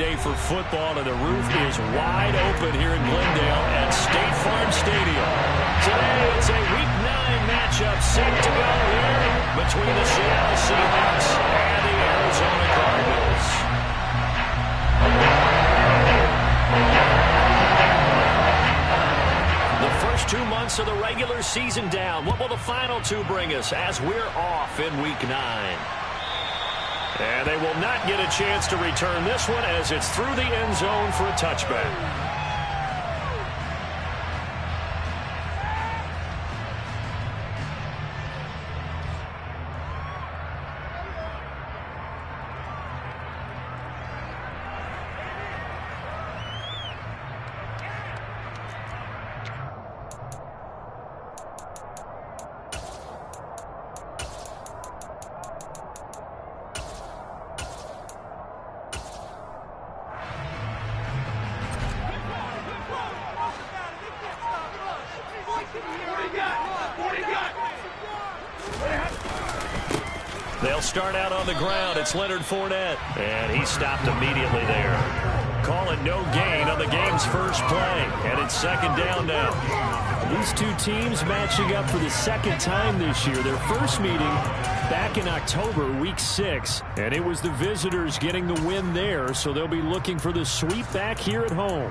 day for football, and the roof is wide open here in Glendale at State Farm Stadium. Today, it's a Week 9 matchup set to go here between the Seattle Seahawks and the Arizona Cardinals. The first 2 months of the regular season down. What will the final 2 bring us as we're off in Week 9? And they will not get a chance to return this one as it's through the end zone for a touchback. They'll start out on the ground. It's Leonard Fournette. And he stopped immediately there. Call it no gain on the game's first play. And it's second down now. These 2 teams matching up for the second time this year. Their first meeting back in October, Week 6. And it was the visitors getting the win there. So they'll be looking for the sweep back here at home.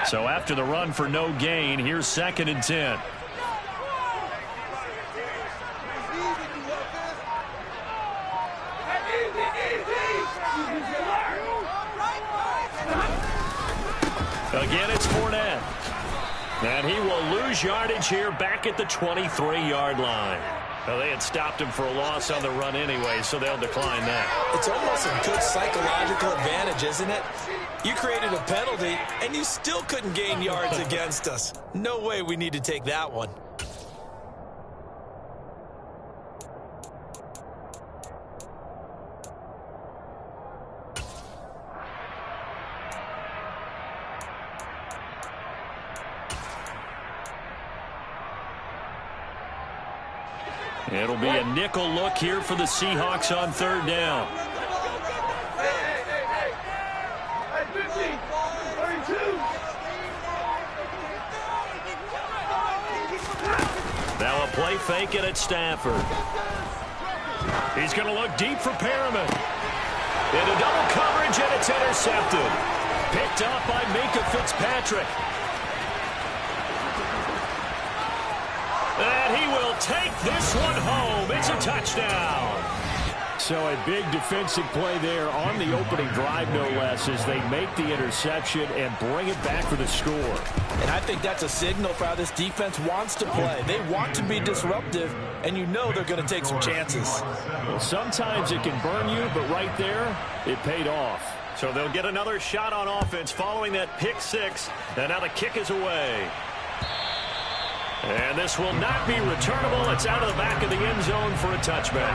So after the run for no gain, here's second and 10. Again, it's Fournette. And he will lose yardage here back at the 23-yard line. Well, they had stopped him for a loss on the run anyway, so they'll decline that. It's almost a good psychological advantage, isn't it? You created a penalty, and you still couldn't gain yards against us. No way we need to take that one. It'll be a nickel look here for the Seahawks on third down. Now a play fake it at Stafford. He's going to look deep for Perriman. Into double coverage, and it's intercepted. Picked up by Minka Fitzpatrick. And he will take this one home. It's a touchdown. So a big defensive play there on the opening drive, no less, as they make the interception and bring it back for the score. And I think that's a signal for how this defense wants to play. They want to be disruptive, and you know they're going to take some chances. Well, sometimes it can burn you, but right there, it paid off. So they'll get another shot on offense following that pick 6. And now the kick is away. And this will not be returnable. It's out of the back of the end zone for a touchback.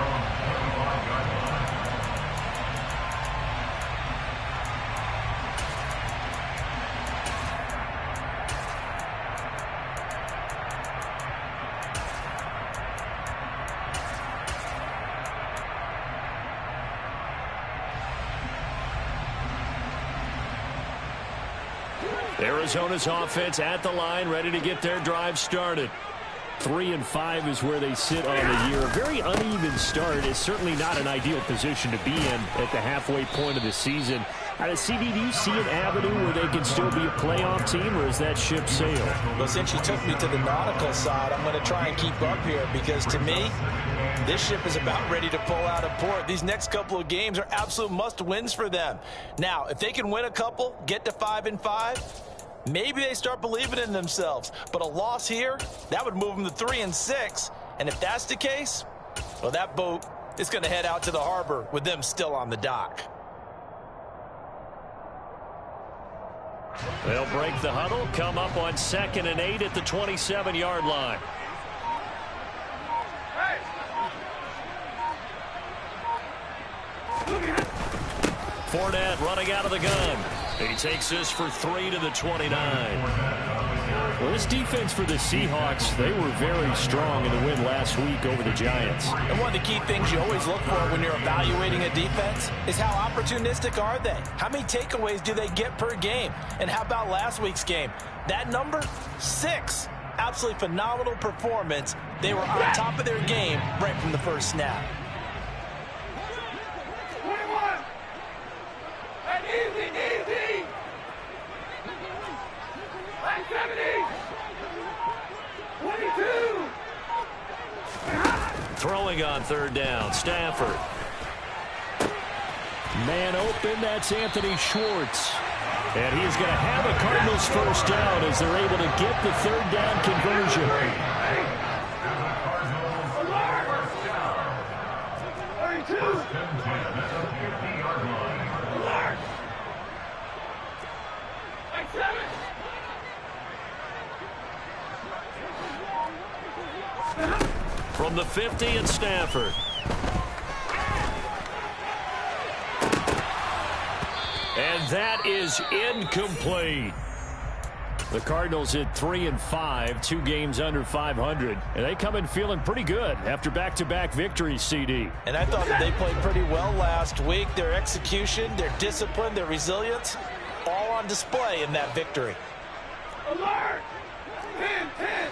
Arizona's offense at the line, ready to get their drive started. 3-5 is where they sit on the year. A very uneven start is certainly not an ideal position to be in at the halfway point of the season. Out of CD, do you see an avenue where they can still be a playoff team, or is that ship sailed? Well, since you took me to the nautical side, I'm going to try and keep up here, because to me, this ship is about ready to pull out of port. These next couple of games are absolute must-wins for them. Now, if they can win a couple, get to 5-5, maybe they start believing in themselves. But a loss here, that would move them to 3-6. And if that's the case, well, that boat is going to head out to the harbor with them still on the dock. They'll break the huddle, come up on 2nd and 8 at the 27-yard line. Fournette running out of the gun. He takes this for 3 to the 29. Well, this defense for the Seahawks, they were very strong in the win last week over the Giants. And one of the key things you always look for when you're evaluating a defense is how opportunistic are they? How many takeaways do they get per game? And how about last week's game? That number, 6. Absolutely phenomenal performance. They were on top of their game right from the first snap. 21. And easy. 70. 22. Throwing on third down, Stafford. Man open, that's Anthony Schwartz. And he's going to have a Cardinals first down as they're able to get the third down conversion. 32. From the 50, it's Stafford. And that is incomplete. The Cardinals at 3-5, 2 games under 500. And they come in feeling pretty good after back-to-back victories, CD. And I thought that they played pretty well last week. Their execution, their discipline, their resilience, all on display in that victory. Alert! 10.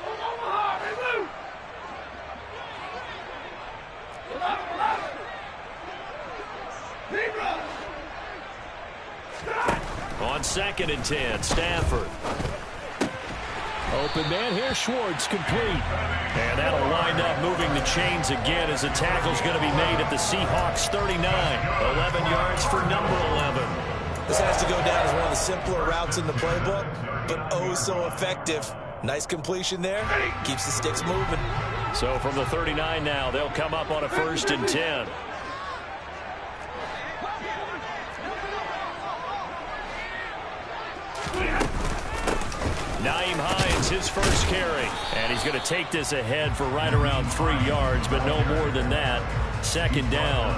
Omaha, they move. 11. Zebra. On 2nd and 10, Stafford. Open man here, Schwartz, complete. And that'll wind up moving the chains again as the tackle's going to be made at the Seahawks 39. 11 yards for number 11. This has to go down as one of the simpler routes in the playbook, but oh so effective. Nice completion there. Keeps the sticks moving. So from the 39 now, they'll come up on a 1st and 10. Nyheim Hines, his first carry. And he's going to take this ahead for right around 3 yards, but no more than that. 2nd down.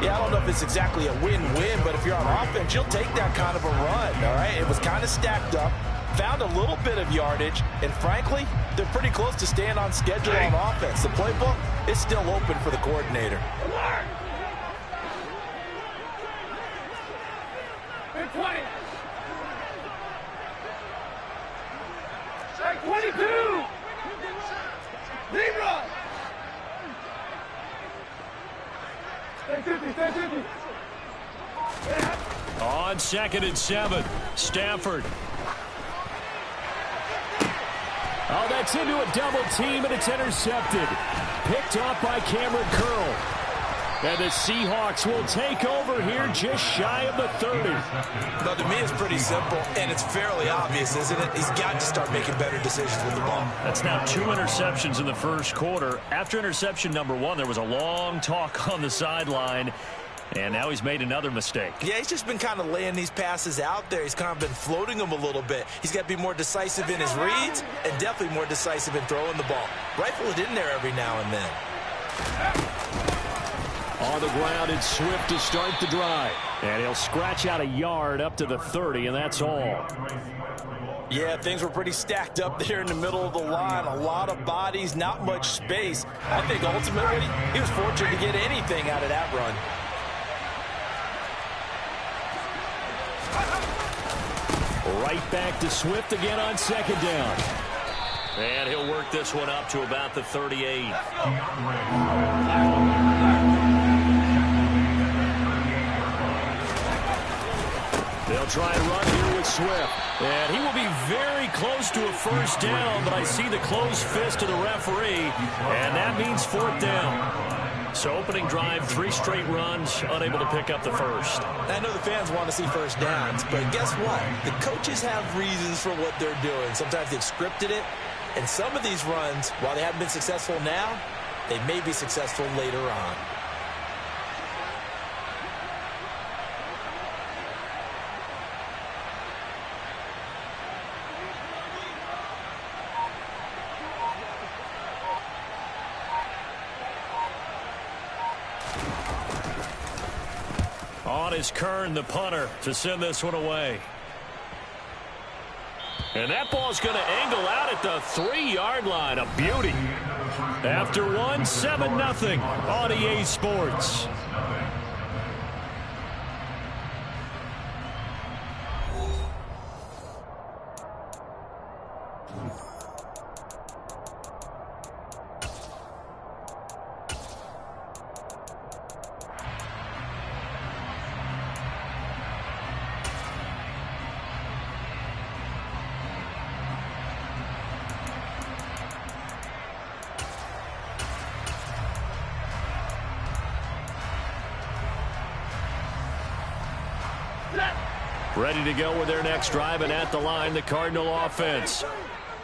Yeah, I don't know if it's exactly a win-win, but if you're on offense, you'll take that kind of a run, all right? It was kind of stacked up, found a little bit of yardage, and frankly, they're pretty close to staying on schedule on offense. The playbook is still open for the coordinator. 20. 22. Zebra. Stay 50. On 2nd and 7, Stafford. Oh, that's into a double team, and it's intercepted. Picked off by Cameron Curl. And the Seahawks will take over here just shy of the 30. Now, to me, it's pretty simple, and it's fairly obvious, isn't it? He's got to start making better decisions with the ball. That's now 2 interceptions in the first quarter. After interception number 1, there was a long talk on the sideline, and now he's made another mistake. Yeah, he's just been kind of laying these passes out there. He's kind of been floating them a little bit. He's got to be more decisive in his reads and definitely more decisive in throwing the ball. Rifle it in there every now and then. On the ground, it's Swift to start the drive. And he'll scratch out a yard up to the 30, and that's all. Yeah, things were pretty stacked up there in the middle of the line. A lot of bodies, not much space. I think ultimately he was fortunate to get anything out of that run. Right back to Swift again on 2nd down. And he'll work this one up to about the 38. They'll try and run here with Swift. And he will be very close to a first down, but I see the closed fist of the referee, and that means 4th down. So opening drive, 3 straight runs, unable to pick up the first. I know the fans want to see first downs, but guess what? The coaches have reasons for what they're doing. Sometimes they've scripted it, and some of these runs, while they haven't been successful now, they may be successful later on. On is Kern, the punter, to send this one away. And that ball's going to angle out at the 3-yard line. A beauty. After one, 7-0 on EA Sports. Ready to go with their next drive, and at the line, the Cardinal offense.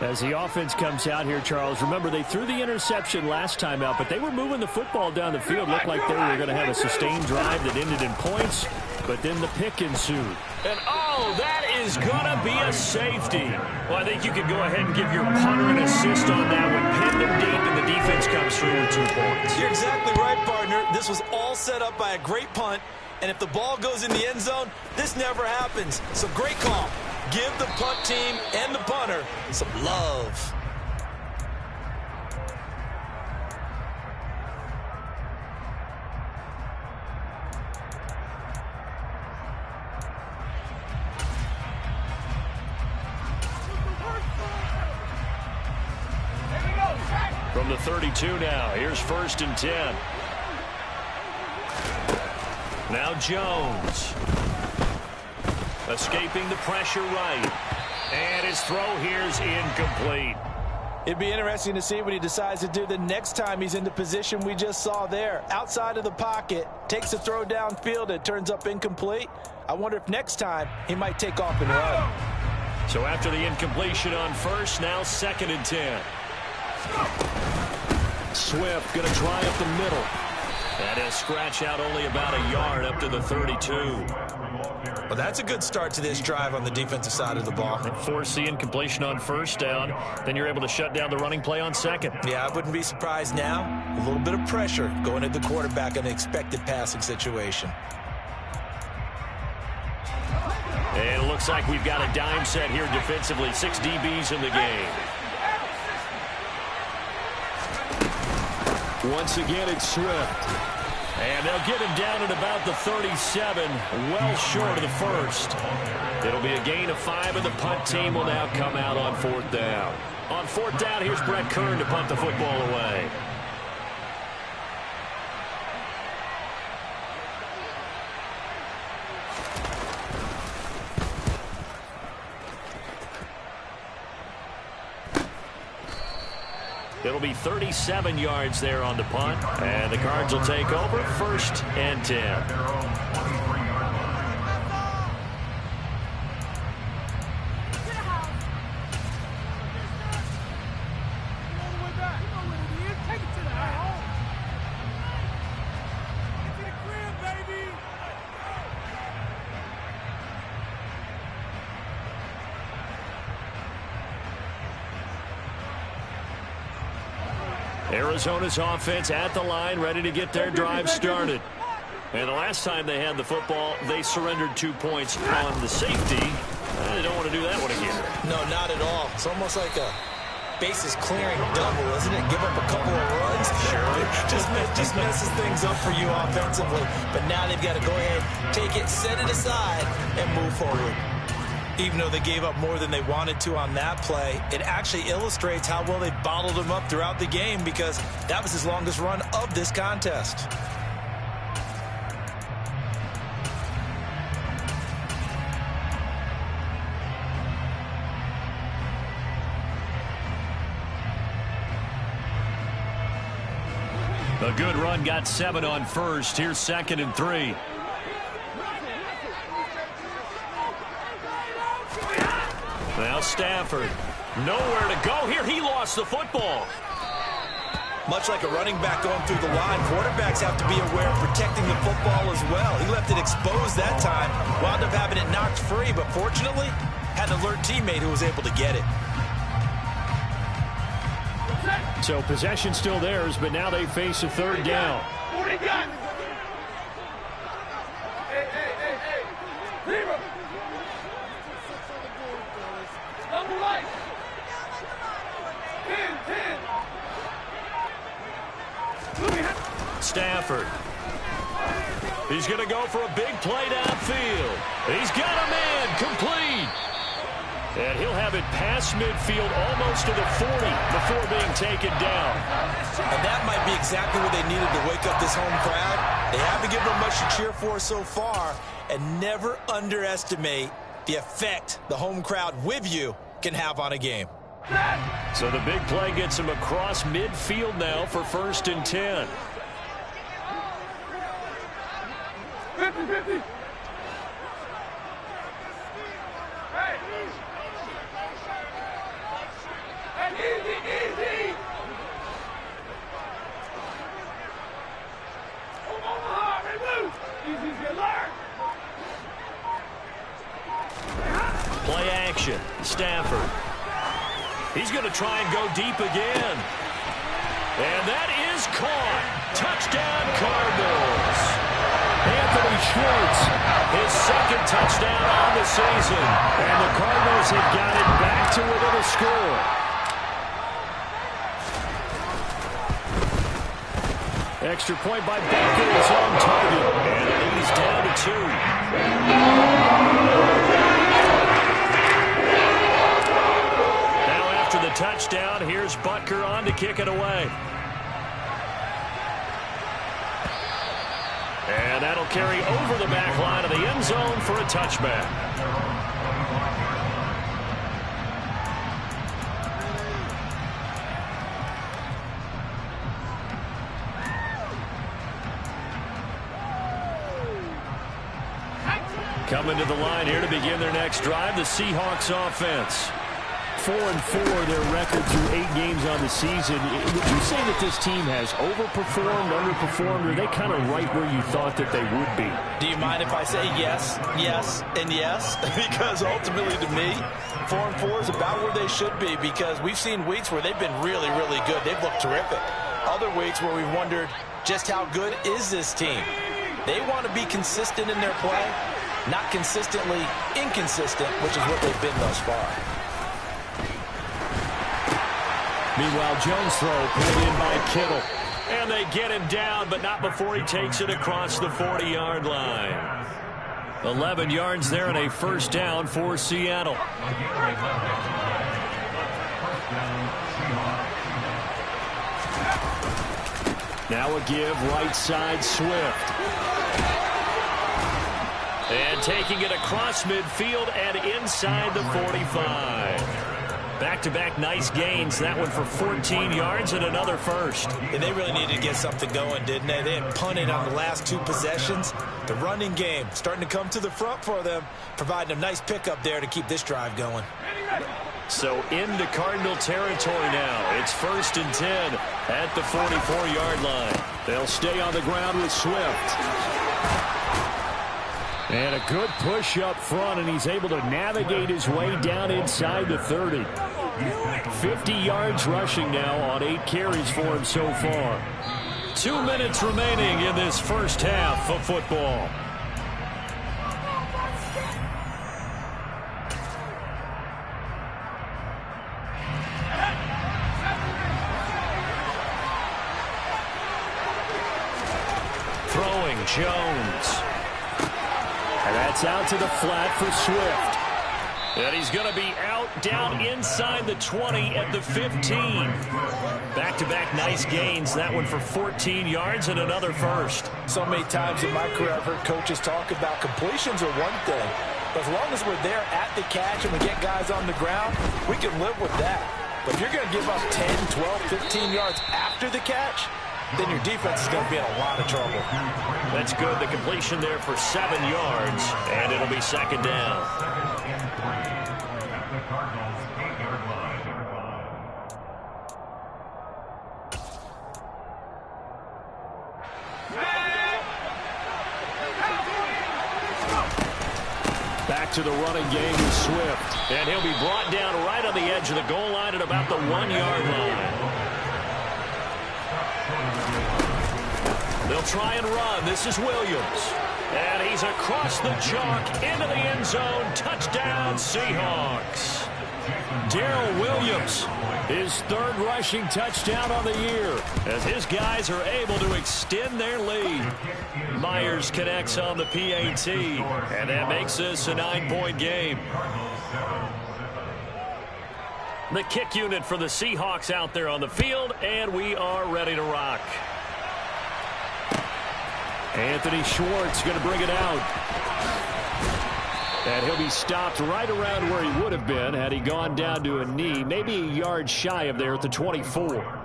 As the offense comes out here, Charles, remember they threw the interception last time out, but they were moving the football down the field. Looked like they were going to have a sustained drive that ended in points, but then the pick ensued. And, oh, that is going to be a safety. Well, I think you could go ahead and give your punter an assist on that one. Pinned him deep, and the defense comes through with 2 points. You're exactly right, partner. This was all set up by a great punt. And if the ball goes in the end zone, this never happens. So great call. Give the punt team and the punter some love. From the 32 now, here's 1st and 10. Now Jones. Escaping the pressure right. And his throw here's incomplete. It'd be interesting to see what he decides to do the next time he's in the position we just saw there. Outside of the pocket, takes a throw downfield, it turns up incomplete. I wonder if next time he might take off and run. So after the incompletion on 1st, now 2nd and 10. Swift going to try up the middle. And he'll scratch out only about a yard up to the 32. Well, that's a good start to this drive on the defensive side of the ball. Force the incompletion on 1st down. Then you're able to shut down the running play on 2nd. Yeah, I wouldn't be surprised now. A little bit of pressure going at the quarterback in an expected passing situation. And it looks like we've got a dime set here defensively. 6 DBs in the game. Once again, it's Swift. And they'll get him down at about the 37, well short of the 1st. It'll be a gain of 5, and the punt team will now come out on 4th down. On 4th down, here's Brett Kern to punt the football away. It'll be 37 yards there on the punt, and the Cards will take over 1st and 10. Arizona's offense at the line, ready to get their drive started. And the last time they had the football, they surrendered 2 points on the safety. They don't want to do that one again. No, not at all. It's almost like a bases clearing double, isn't it? Give up a couple of runs. Just messes things up for you offensively. But now they've got to go ahead, take it, set it aside, and move forward. Even though they gave up more than they wanted to on that play, it actually illustrates how well they bottled them up throughout the game, because that was his longest run of this contest. A good run, got 7 on 1st. Here's 2nd and 3. Now Stafford, nowhere to go here. He lost the football. Much like a running back going through the line, quarterbacks have to be aware of protecting the football as well. He left it exposed that time, wound up having it knocked free, but fortunately had an alert teammate who was able to get it. So possession still theirs, but now they face a 3rd down. Hey, hey. 0. Double right. 10. Stafford. He's going to go for a big play downfield. He's got a man complete. And he'll have it past midfield almost to the 40 before being taken down. And that might be exactly what they needed to wake up this home crowd. They haven't given them much to cheer for so far. And never underestimate the effect the home crowd with you can have on a game. So the big play gets him across midfield now for 1st and 10. 50-50. Hey. And easy. Omaha, remove. Easy to learn. Play action. Stafford. He's going to try and go deep again. And that is caught. Touchdown, Cardinals. Anthony Schwartz, his 2nd touchdown on the season. And the Cardinals have got it back to within a score. Extra point by Baker is on target. And the lead is down to 2. Now after the touchdown, here's Butker on to kick it away. And that'll carry over the back line of the end zone for a touchback. Coming to the line here to begin their next drive, the Seahawks offense. 4-4 their record through 8 games on the season. Would you say that this team has overperformed, underperformed, or are they kind of right where you thought that they would be? Do you mind if I say yes, and yes? Because ultimately to me, 4-4 is about where they should be, because we've seen weeks where they've been really, really good. They've looked terrific. Other weeks where we've wondered just how good is this team. They want to be consistent in their play, not consistently inconsistent, which is what they've been thus far. Meanwhile, Jones' throw pulled in by Kittle. And they get him down, but not before he takes it across the 40-yard line. 11 yards there and a 1st down for Seattle. Now a give right side Swift. And taking it across midfield and inside the 45. Back-to-back nice gains. That one for 14 yards and another 1st. And they really needed to get something going, didn't they? They had punted on the last 2 possessions. The running game starting to come to the front for them, providing a nice pickup there to keep this drive going. So into Cardinal territory now. It's 1st and 10 at the 44-yard line. They'll stay on the ground with Swift. And a good push up front, and he's able to navigate his way down inside the 30. 50 yards rushing now on 8 carries for him so far. 2 minutes remaining in this first half of football. Throwing Jones. And that's out to the flat for Swift. And he's going to be out down inside the 20 at the 15. Back-to-back nice gains. That one for 14 yards and another 1st. So many times in my career I've heard coaches talk about completions are one thing. But as long as we're there at the catch and we get guys on the ground, we can live with that. But if you're going to give up 10, 12, 15 yards after the catch, then your defense is going to be in a lot of trouble. That's good. The completion there for 7 yards, and it'll be 2nd down. Back to the running game with Swift, and he'll be brought down right on the edge of the goal line at about the 1-yard line. They'll try and run. This is Williams. And he's across the chalk into the end zone. Touchdown, Seahawks. Darrell Williams, his third rushing touchdown on the year, as his guys are able to extend their lead. Myers connects on the PAT, and that makes this a 9-point game. The kick unit for the Seahawks out there on the field, and we are ready to rock. Anthony Schwartz going to bring it out. And he'll be stopped right around where he would have been had he gone down to a knee, maybe a yard shy of there at the 24.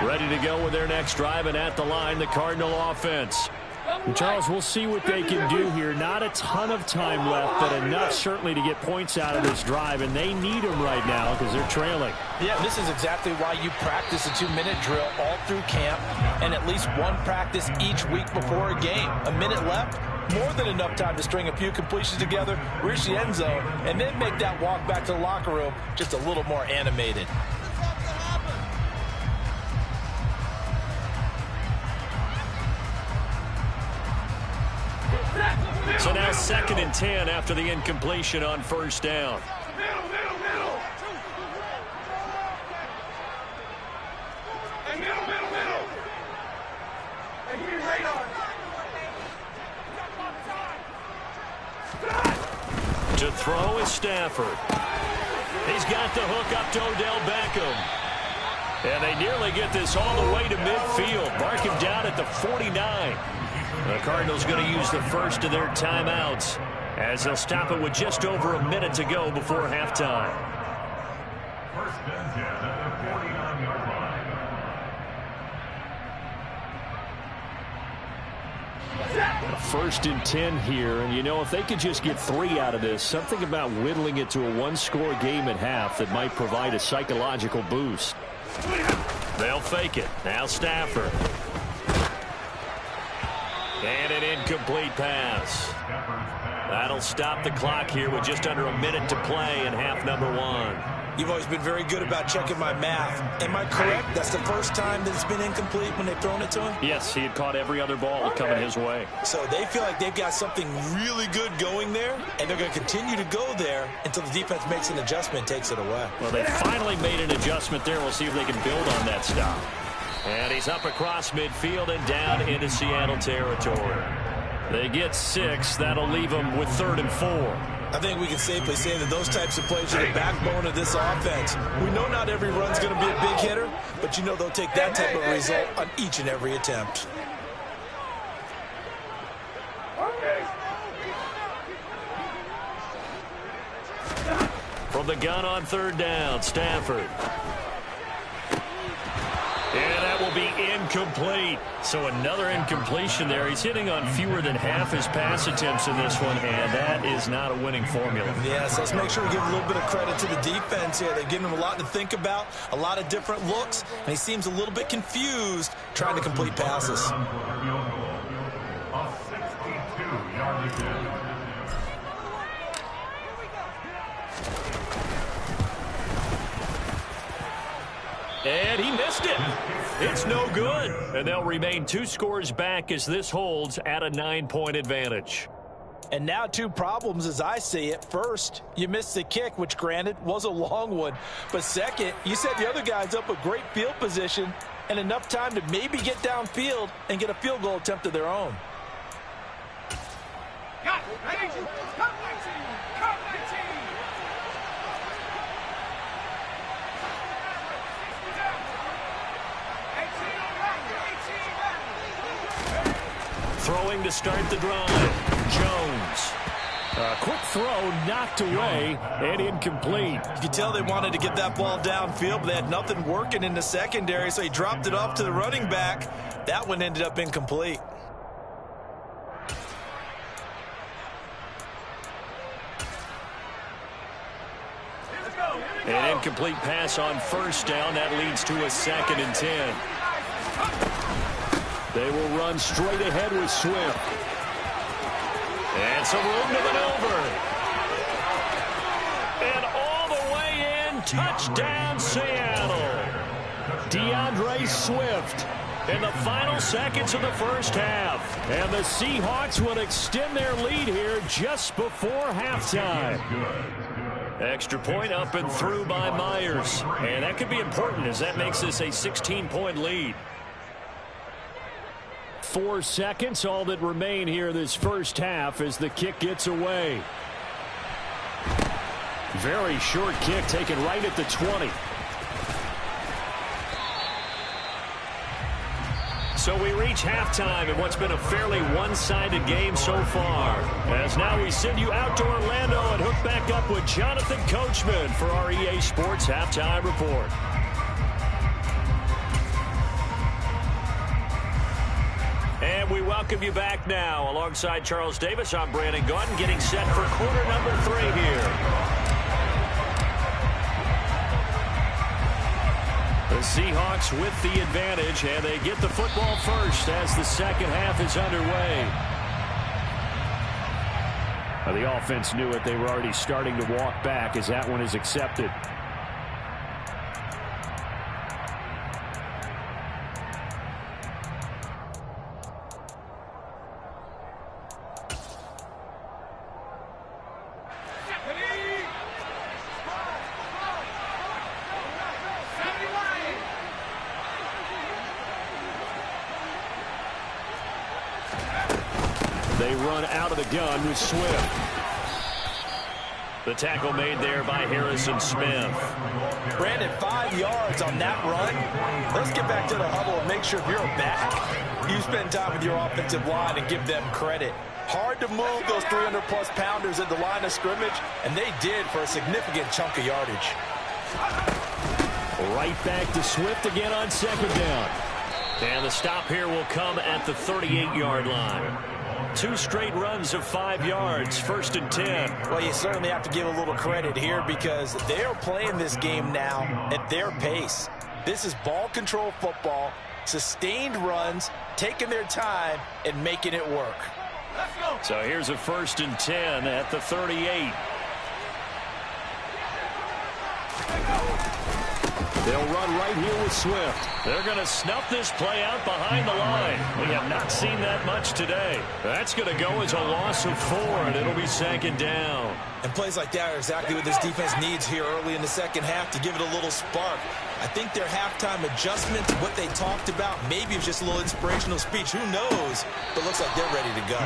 Ready to go with their next drive, and at the line, the Cardinal offense. And Charles, we'll see what they can do here. Not a ton of time left, but enough certainly to get points out of this drive, and they need them right now because they're trailing. Yeah, this is exactly why you practice a 2-minute drill all through camp and at least one practice each week before a game. A minute left, more than enough time to string a few completions together, reach the end zone, and then make that walk back to the locker room just a little more animated. So now 2nd and 10 after the incompletion on first down. Middle. Hey, middle. Hey, give me radar. To throw is Stafford. He's got the hook up to Odell Beckham. And they nearly get this all the way to midfield. Mark him down at the 49. The Cardinals going to use the first of their timeouts as they'll stop it with just over a minute to go before halftime. First and 10 at the 49-yard line. First and 10 here, and you know, if they could just get 3 out of this, something about whittling it to a one-score game at half that might provide a psychological boost. They'll fake it. Now Stafford. And an incomplete pass. That'll stop the clock here with just under a minute to play in half number 1. You've always been very good about checking my math. Am I correct? That's the first time that it's been incomplete when they've thrown it to him? Yes, he had caught every other ball coming his way. So they feel like they've got something really good going there, and they're going to continue to go there until the defense makes an adjustment and takes it away. Well, they finally made an adjustment there. We'll see if they can build on that stop. And he's up across midfield and down into Seattle territory. They get 6. That'll leave them with 3rd and 4. I think we can safely say that those types of plays are the backbone of this offense. We know not every run's going to be a big hitter, but you know they'll take that type of result on each and every attempt. From the gun on 3rd down, Stafford. And that will be incomplete. So another incompletion there. He's hitting on fewer than half his pass attempts in this one, and that is not a winning formula. Yes, let's make sure we give a little bit of credit to the defense here. They've given him a lot to think about, a lot of different looks, and he seems a little bit confused trying to complete passes. A 62-yard attempt. And he missed it. It's no good. And they'll remain 2 scores back as this holds at a 9-point advantage. And now 2 problems as I see it. First, you missed the kick, which granted was a long one. But second, you set the other guys up with great field position and enough time to maybe get downfield and get a field goal attempt of their own. Got it. Ready? Come 19. Come 19. Throwing to start the drive. Jones. A quick throw knocked away and incomplete. You could tell they wanted to get that ball downfield, but they had nothing working in the secondary, so he dropped it off to the running back. That one ended up incomplete. An incomplete pass on first down. That leads to a 2nd and 10. They will run straight ahead with Swift. And some room to maneuver. And all the way in. Touchdown, Seattle. DeAndre Swift In the final seconds of the first half. and the Seahawks will extend their lead here just before halftime. Extra point up and through by Myers. And that could be important as that makes this a 16-point lead. 4 seconds, all that remain here this first half as the kick gets away. Very short kick taken right at the 20. So we reach halftime in what's been a fairly one-sided game so far. As now we send you out to Orlando and hook back up with Jonathan Coachman for our EA Sports Halftime Report. And we welcome you back now. Alongside Charles Davis, I'm Brandon Gaudin, getting set for quarter number 3 here. The Seahawks with the advantage, and they get the football first as the second half is underway. Well, the offense knew it. They were already starting to walk back as that one is accepted. They run out of the gun with Swift. The tackle made there by Harrison Smith. Brandon, 5 yards on that run. Let's get back to the huddle and make sure if you're back, you spend time with your offensive line and give them credit. Hard to move those 300-plus pounders at the line of scrimmage, and they did for a significant chunk of yardage. Right back to Swift again on second down. And the stop here will come at the 38-yard line. 2 straight runs of 5 yards, 1st and 10. Well, you certainly have to give a little credit here because they are playing this game now at their pace. This is ball control football, sustained runs, taking their time and making it work. So here's a 1st and 10 at the 38. They'll run right here with Swift. They're going to snuff this play out behind the line. We have not seen that much today. That's going to go as a loss of 4, and it'll be 2nd down. And plays like that are exactly what this defense needs here early in the second half to give it a little spark. I think their halftime adjustment to what they talked about, maybe it was just a little inspirational speech. Who knows? But looks like they're ready to go.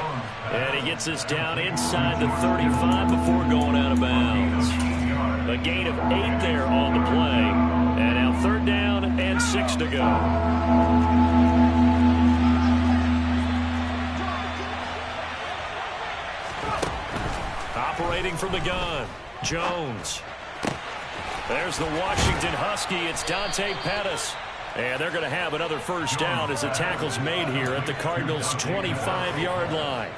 And he gets us down inside the 35 before going out of bounds. A gain of 8 there on the play. And now 3rd down and 6 to go. Operating from the gun, Jones. There's the Washington Husky. It's Dante Pettis. And they're going to have another 1st down as the tackle's made here at the Cardinals' 25-yard line.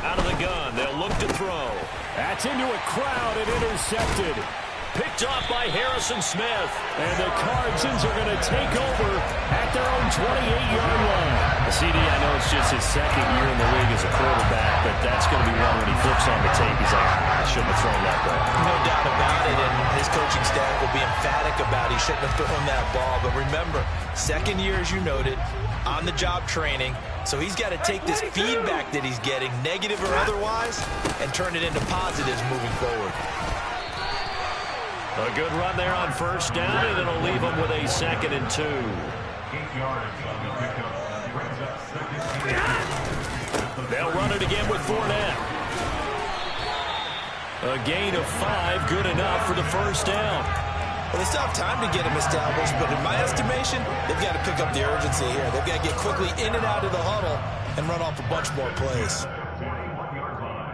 Out of the gun, they'll look to throw. That's into a crowd and intercepted. Picked off by Harrison Smith. And the Cardinals are going to take over at their own 28-yard line. CD, I know it's just his 2nd year in the league as a quarterback, but that's going to be one when he flips on the tape. He's like, I shouldn't have thrown that ball. No doubt about it, and his coaching staff will be emphatic about he shouldn't have thrown that ball. But remember, 2nd year, as you noted, on-the-job training. So he's got to take this feedback that he's getting, negative or otherwise, and turn it into positives moving forward. A good run there on 1st down, and it'll leave him with a 2nd and 2. 8 yards on the pickup. Brings up 2nd and 8. They'll run it again with Fournette. A gain of 5, good enough for the 1st down. Well, they still have time to get him established, but in my estimation, they've got to pick up the urgency here. They've got to get quickly in and out of the huddle and run off a bunch more plays. 21-yard line.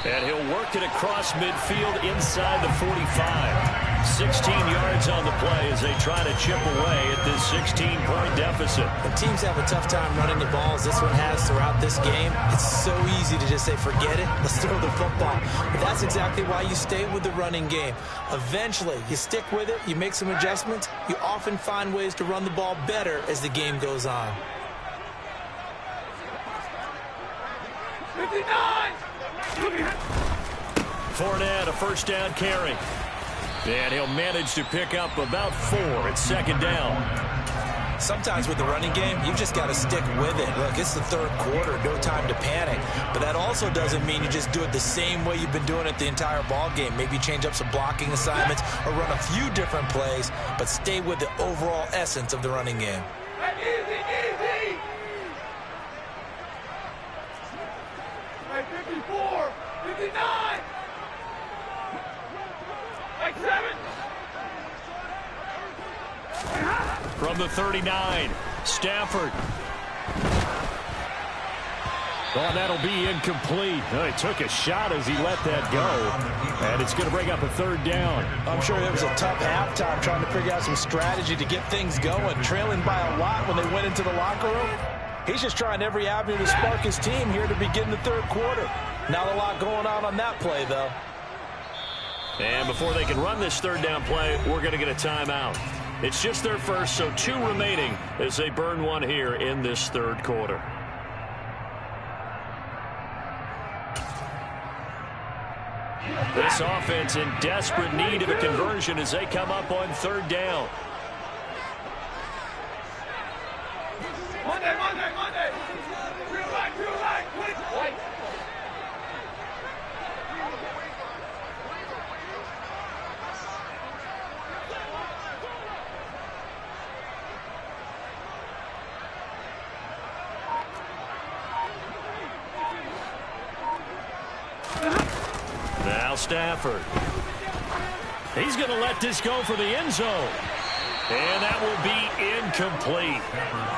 And he'll work it across midfield inside the 45. 16 yards on the play as they try to chip away at this 16-point deficit. When teams have a tough time running the ball as this one has throughout this game, it's so easy to just say, forget it, let's throw the football. But that's exactly why you stay with the running game. Eventually, you stick with it, you make some adjustments, you often find ways to run the ball better as the game goes on. 59! Fournette, a first down carry. And he'll manage to pick up about 4 at second down. Sometimes with the running game, you've just got to stick with it. Look, it's the third quarter, no time to panic. But that also doesn't mean you just do it the same way you've been doing it the entire ball game. Maybe change up some blocking assignments or run a few different plays, but stay with the overall essence of the running game. Easy, easy! Hey, 54! 59! Hey, 7! From the 39, Stafford. Oh, that'll be incomplete. Oh, he took a shot as he let that go. And it's going to bring up a third down. I'm sure it was a tough halftime trying to figure out some strategy to get things going. Trailing by a lot when they went into the locker room. He's just trying every avenue to spark his team here to begin the third quarter. Not a lot going on that play, though. And before they can run this third down play, we're going to get a timeout. It's just their first, so 2 remaining as they burn one here in this third quarter. This offense in desperate need of a conversion as they come up on third down. Monday! Real light, quick, white! Now Stafford. He's going to let this go for the end zone. And that will be incomplete.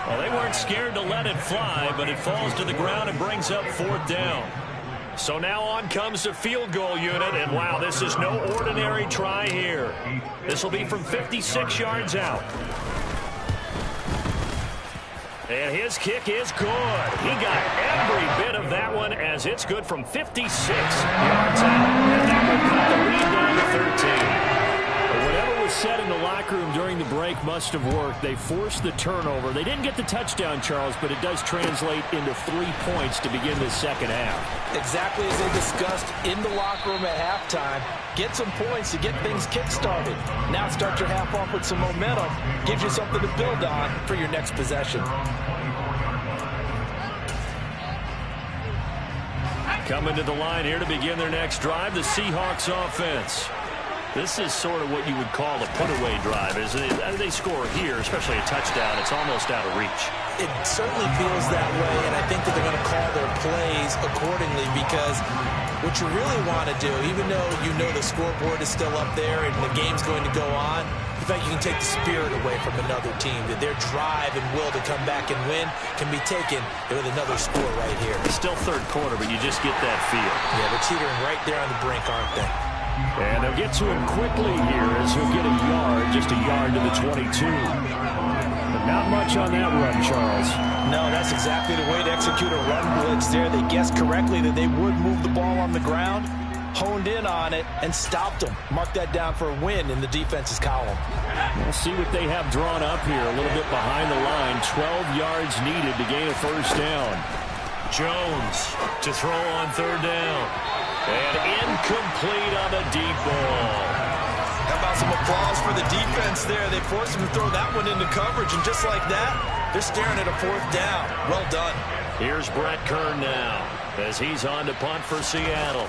Well, they weren't scared to let it fly, but it falls to the ground and brings up 4th down. So now on comes the field goal unit, and wow, this is no ordinary try here. This will be from 56 yards out. And his kick is good. He got every bit of that one as it's good from 56 yards out. And that will cut the lead down to 13. But whatever was said in the locker room during the break must have worked. They forced the turnover. They didn't get the touchdown, Charles, but it does translate into 3 points to begin the second half. Exactly as they discussed in the locker room at halftime. Get some points to get things kick-started. Now start your half off with some momentum. Gives you something to build on for your next possession. Coming to the line here to begin their next drive, the Seahawks offense. This is sort of what you would call a put-away drive. As they score here, especially a touchdown, it's almost out of reach. It certainly feels that way, and I think that they're going to call their plays accordingly because what you really want to do, even though you know the scoreboard is still up there and the game's going to go on, in fact, you can take the spirit away from another team, that their drive and will to come back and win can be taken with another score right here. It's still third quarter, but you just get that feel. Yeah, they're teetering right there on the brink, aren't they? And they'll get to him quickly here as he'll get a yard, just a yard to the 22. But not much on that run, Charles. No, that's exactly the way to execute a run blitz there. They guessed correctly that they would move the ball on the ground, honed in on it, and stopped them. Mark that down for a win in the defense's column. We'll see what they have drawn up here. A little bit behind the line. 12 yards needed to gain a first down. Jones to throw on third down. And incomplete on the deep ball. How about some applause for the defense there? They forced him to throw that one into coverage, and just like that, they're staring at a 4th down. Well done. Here's Brett Kern now as he's on to punt for Seattle.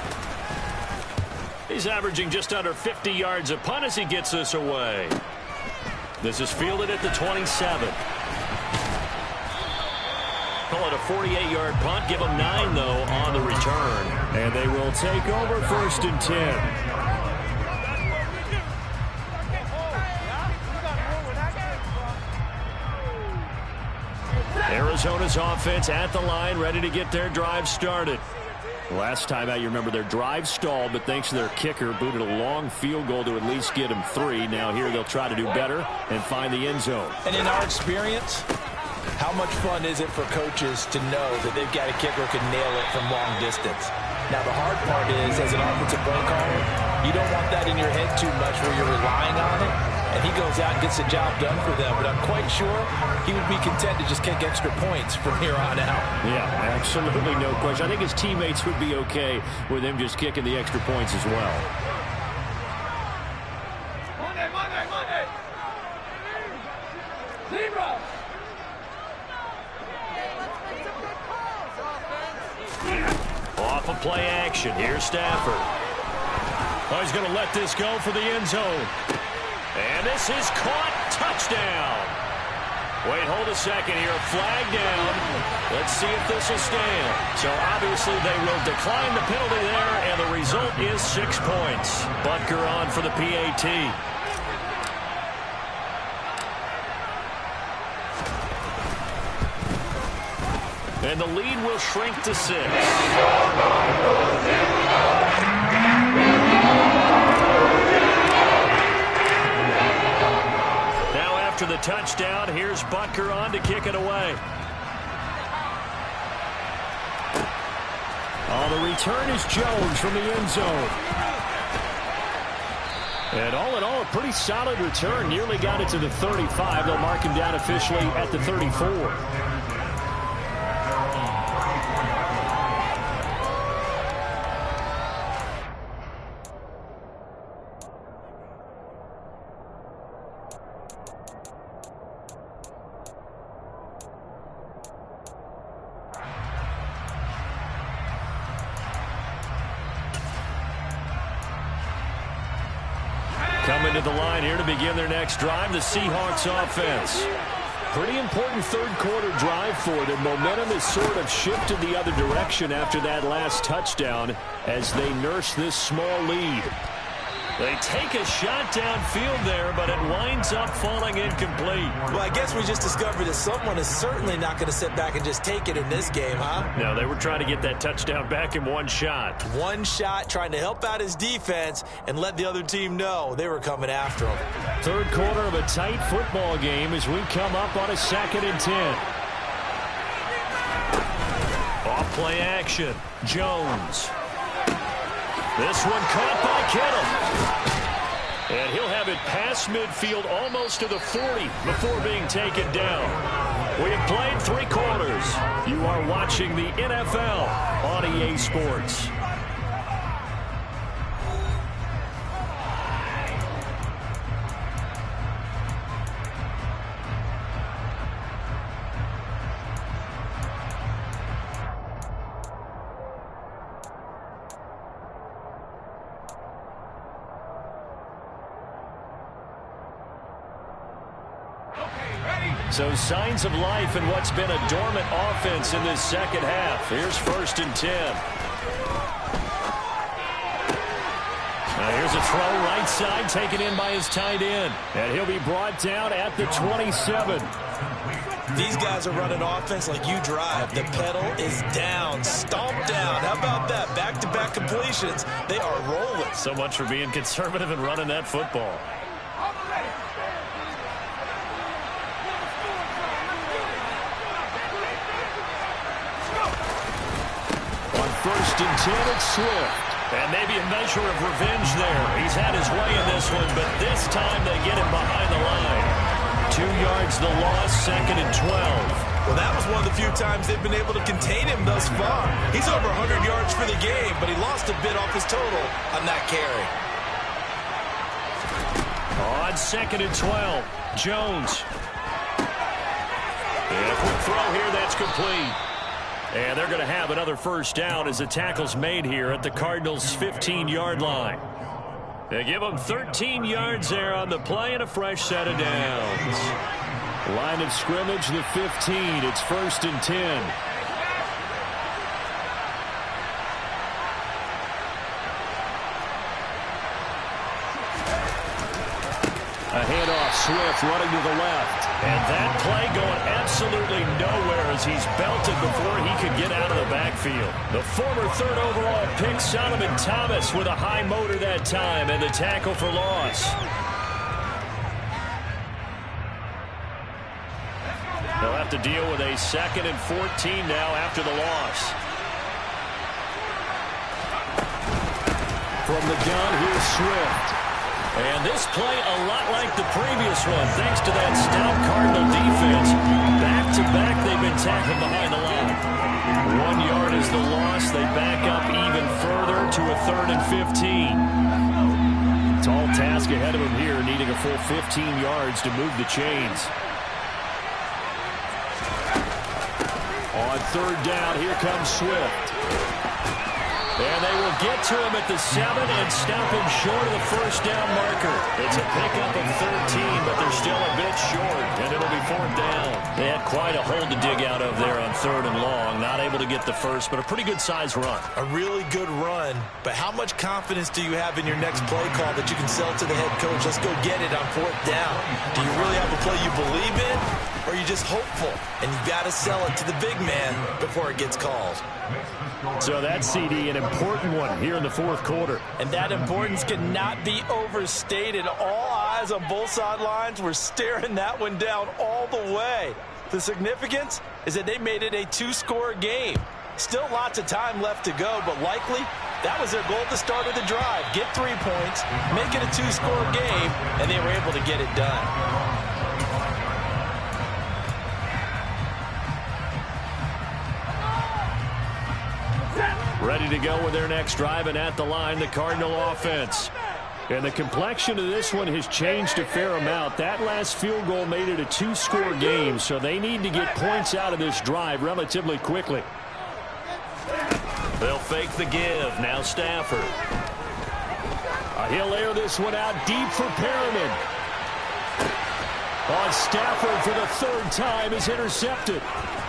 He's averaging just under 50 yards a punt as he gets this away. This is fielded at the 27. Call it a 48-yard punt. Give them 9, though, on the return. And they will take over 1st and 10. Arizona's offense at the line, ready to get their drive started. Last time out, you remember their drive stalled, but thanks to their kicker, booted a long field goal to at least get them 3. Now here they'll try to do better and find the end zone. And in our experience, how much fun is it for coaches to know that they've got a kicker who can nail it from long distance? Now, the hard part is, as an offensive play caller, you don't want that in your head too much where you're relying on it. And he goes out and gets the job done for them. But I'm quite sure he would be content to just kick extra points from here on out. Yeah, absolutely no question. I think his teammates would be okay with him just kicking the extra points as well. Monday. Zebra. Off of play action. Here's Stafford. Oh, he's going to let this go for the end zone. And this is caught. Touchdown. Wait, hold a second here. Flag down. Let's see if this will stand. So obviously they will decline the penalty there, and the result is 6 points. Butker on for the PAT. And the lead will shrink to 6. Now after the touchdown, here's Butker on to kick it away. Oh, the return is Jones from the end zone. And all in all, a pretty solid return. Nearly got it to the 35. They'll mark him down officially at the 34. Coming to the line here to begin their next drive, the Seahawks offense. Pretty important third quarter drive for them. Momentum has sort of shifted the other direction after that last touchdown as they nurse this small lead. They take a shot downfield there, but it winds up falling incomplete. Well, I guess we just discovered that someone is certainly not going to sit back and just take it in this game, huh? No, they were trying to get that touchdown back in one shot. One shot, trying to help out his defense and let the other team know they were coming after him. Third quarter of a tight football game as we come up on a 2nd and 10. Off play action. Jones. This one caught by Kittle. And he'll have it past midfield almost to the 40 before being taken down. We have played 3 quarters. You are watching the NFL on EA Sports. So signs of life in what's been a dormant offense in this second half. Here's 1st and 10. Now here's a throw right side taken in by his tight end. And he'll be brought down at the 27. These guys are running offense like you drive. The pedal is down, stomped down. How about that? Back-to-back completions. They are rolling. So much for being conservative and running that football. First and 10, it's Swift. And maybe a measure of revenge there. He's had his way in this one, but this time they get him behind the line. 2 yards the loss, 2nd and 12. Well, that was one of the few times they've been able to contain him thus far. He's over 100 yards for the game, but he lost a bit off his total on that carry. On 2nd and 12, Jones. And a quick throw here, that's complete. And they're going to have another first down as the tackle's made here at the Cardinals' 15-yard line. They give them 13 yards there on the play and a fresh set of downs. Line of scrimmage, the 15. It's 1st and 10. A handoff, Swift running to the left. And that play going absolutely nowhere as he's belted before he could get out of the backfield. The former third overall pick, Solomon Thomas, with a high motor that time, and the tackle for loss. They'll have to deal with a 2nd and 14 now after the loss. From the gun, here's Swift. And this play a lot like the previous one, thanks to that stout Cardinal defense. Back-to-back, they've been tackled behind the line. 1 yard is the loss. They back up even further to a 3rd and 15. Tall task ahead of him here, needing a full 15 yards to move the chains. On 3rd down, here comes Swift. And they will get to him at the 7 and stop him short of the 1st down marker. It's a pickup of 13, but they're still a bit short, and it'll be 4th down. They had quite a hole to dig out of there on 3rd and long. Not able to get the first, but a pretty good-sized run. A really good run, but how much confidence do you have in your next play call that you can sell to the head coach? Let's go get it on 4th down. Do you really have a play you believe in, or are you just hopeful? And you've got to sell it to the big man before it gets called. So that CD, an important one here in the 4th quarter. And that importance cannot be overstated. All eyes on both sidelines were staring that one down all the way. The significance is that they made it a 2-score game. Still lots of time left to go, but likely that was their goal at the start of the drive. Get 3 points, make it a 2-score game, and they were able to get it done. Ready to go with their next drive, and at the line, the Cardinal offense. And the complexion of this one has changed a fair amount. That last field goal made it a 2-score game, so they need to get points out of this drive relatively quickly. They'll fake the give. Now Stafford. He'll air this one out deep for Perriman. On Stafford for the 3rd time is intercepted.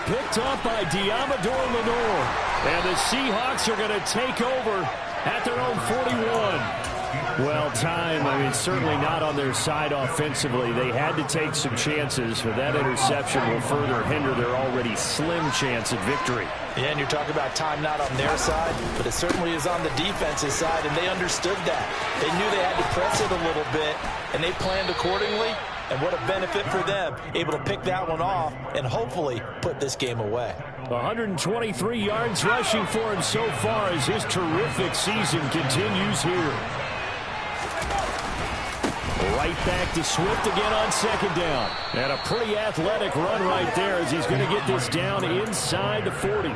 Picked up by Diamador Lenore. And the Seahawks are going to take over at their own 41. Well, time, certainly not on their side offensively. They had to take some chances, but that interception will further hinder their already slim chance at victory. Yeah, and you're talking about time not on their side, but it certainly is on the defensive side, and they understood that. They knew they had to press it a little bit, and they planned accordingly. And what a benefit for them, able to pick that one off and hopefully put this game away. 123 yards rushing for him so far as his terrific season continues here. Right back to Swift again on 2nd down. And a pretty athletic run right there as he's going to get this down inside the 40.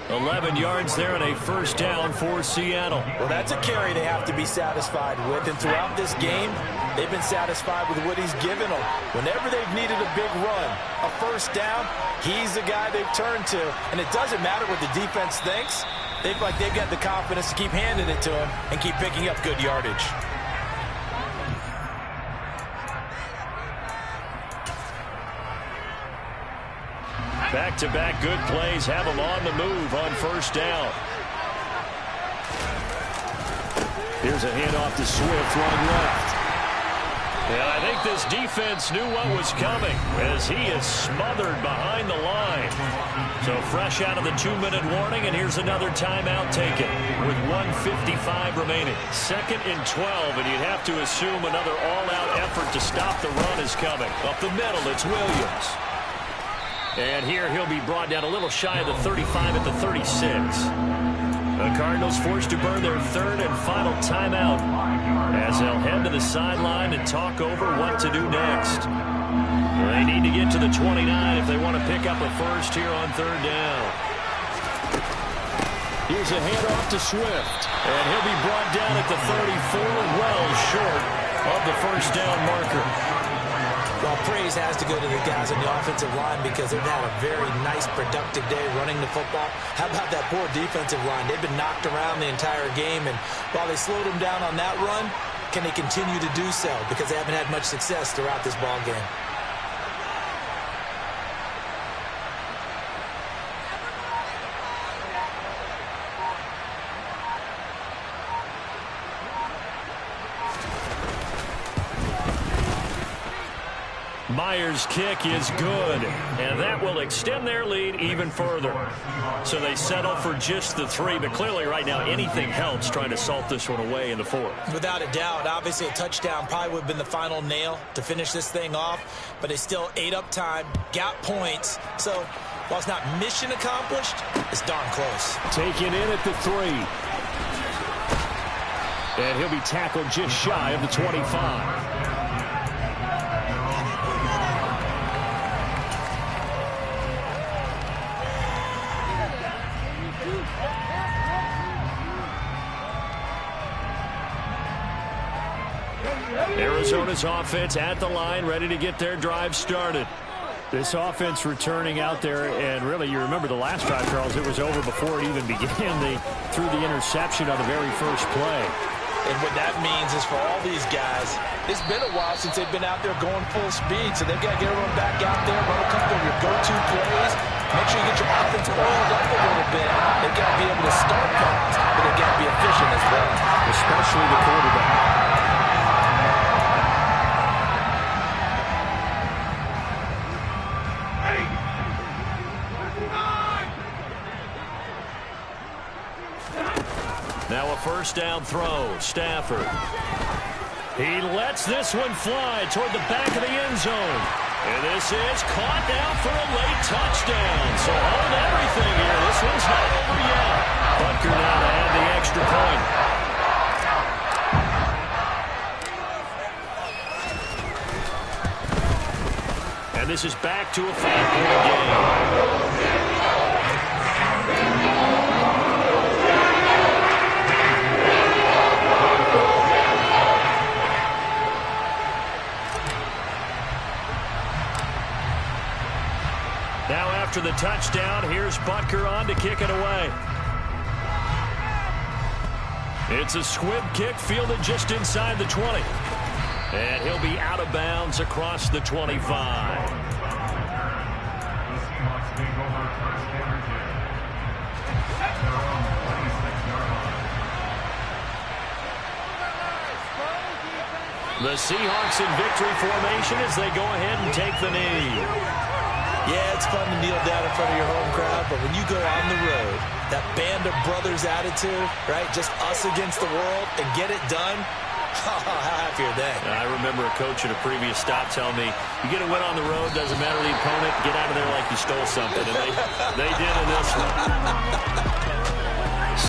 11 yards there and a 1st down for Seattle. Well, that's a carry they have to be satisfied with. And throughout this game, they've been satisfied with what he's given them. Whenever they've needed a big run, a 1st down, he's the guy they've turned to. And it doesn't matter what the defense thinks. They've got the confidence to keep handing it to him and keep picking up good yardage. Back-to-back good plays have them on the move on 1st down. Here's a handoff to Swift running left. And I think this defense knew what was coming as he is smothered behind the line. So fresh out of the 2-minute warning, and here's another timeout taken with 1:55 remaining. 2nd and 12, and you'd have to assume another all-out effort to stop the run is coming. Up the middle, it's Williams. And here he'll be brought down a little shy of the 35 at the 36. The Cardinals forced to burn their 3rd and final timeout as they'll head to the sideline and talk over what to do next. They need to get to the 29 if they want to pick up a first here on 3rd down. Here's a handoff to Swift. And he'll be brought down at the 34, well short of the 1st down marker. Well, praise has to go to the guys on the offensive line because they've had a very nice, productive day running the football. How about that poor defensive line? They've been knocked around the entire game, and while they slowed them down on that run, can they continue to do so? Because they haven't had much success throughout this ball game. Myers' kick is good, and that will extend their lead even further. So they settle for just the 3, but clearly right now anything helps trying to salt this one away in the 4th. Without a doubt, obviously a touchdown probably would have been the final nail to finish this thing off, but they still ate up time, got points. So while it's not mission accomplished, it's darn close. Taken in at the 3. And he'll be tackled just shy of the 25. Arizona's offense at the line, ready to get their drive started. This offense returning out there, and really, you remember the last drive, Charles, it was over before it even began. They threw the interception on the very first play. And what that means is for all these guys, it's been a while since they've been out there going full speed, so they've got to get everyone back out there, run a couple of your go-to plays, make sure you get your offense oiled up a little bit. They've got to be able to start fast, but they've got to be efficient as well. Especially the quarterback. Now a first down throw. Stafford. He lets this one fly toward the back of the end zone. And this is caught now for a late touchdown. So hold everything here. This one's not over yet. Butker now to add the extra point. And this is back to a 5-point game. Now after the touchdown, here's Butker on to kick it away. It's a squib kick fielded just inside the 20. And he'll be out of bounds across the 25. The Seahawks in victory formation as they go ahead and take the knee. Yeah, it's fun to kneel down in front of your home crowd, but when you go on the road, that band of brothers attitude, right, just us against the world, and get it done, how happy are they? I remember a coach at a previous stop telling me, you get a win on the road, doesn't matter the opponent, get out of there like you stole something, and they did in this one.